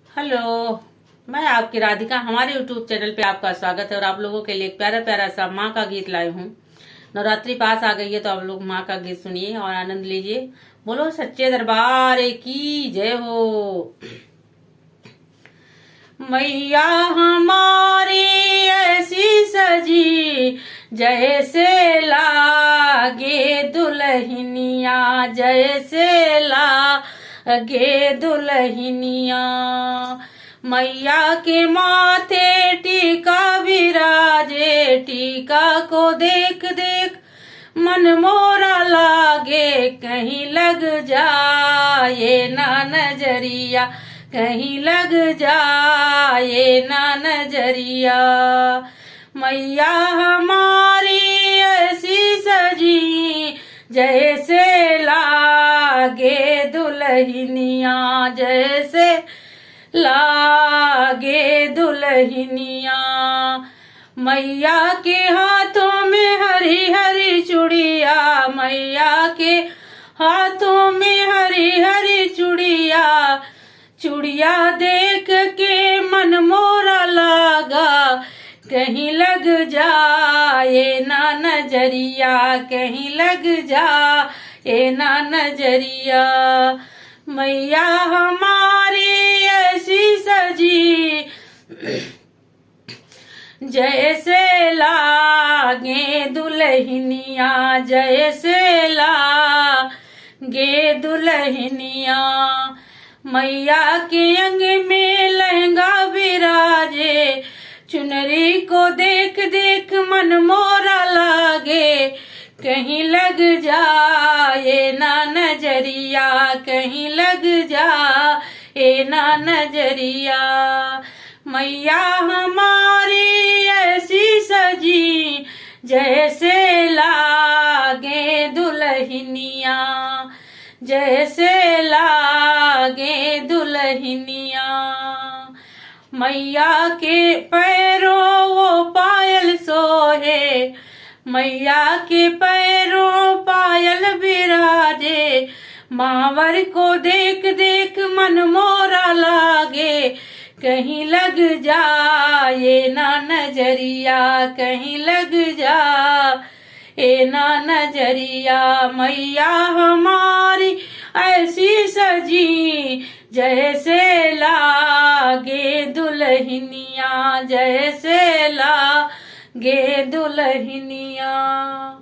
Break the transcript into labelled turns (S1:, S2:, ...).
S1: Hello. मैं आपकी राधिका, हमारे यूट्यूब चैनल पे आपका स्वागत है। और आप लोगों के लिए एक प्यारा प्यारा सा माँ का गीत लाई हूँ। नवरात्रि पास आ गई है तो आप लोग माँ का गीत सुनिए और आनंद लीजिए। बोलो सच्चे दरबार की जय हो। मैया हमारी ऐसी सजी जैसे लागे दुल्हनिया, जैसे लागे दुल्हनिया। मैया के माथे टीका विराजे, टीका को देख देख मन मोरा लागे। कहीं लग जाए ना नजरिया, कहीं लग जाए ना नजरिया। मैया हमारी ऐसी सजी जैसे लागे दुल्हनिया, जैसे लागे दुल्हनिया। मैया के हाथों में हरी हरी चूड़िया, मैया के हाथों में हरी हरी चूड़िया। चूड़िया देख के मन मोरा लागा, कहीं लग जाए ना नजरिया, कहीं लग जाए ना नजरिया। मैया हमारी ऐसी सजी जैसे लागे दुल्हनिया, जैसे लागे दुल्हनिया। मैया के अंग में लहंगा विराजे, चुनरी को देख देख मन मोरा लागे। कहीं लग जाए ना नजरिया, कहीं लग जाए ना नजरिया। मैया हमारी ऐसी सजी जैसे लागे दुल्हनिया, जैसे लागे दुल्हनिया। मैया के पैरों वो पायल सोहे, मैया के पैरों पायल विराजे। मावर को देख देख मन मोरा लागे, कहीं लग जाए ना नजरिया, कहीं लग जाए ना नजरिया। मैया हमारी ऐसी सजी जैसे लागे दुल्हनिया, जैसे लागे दुल्हनिया।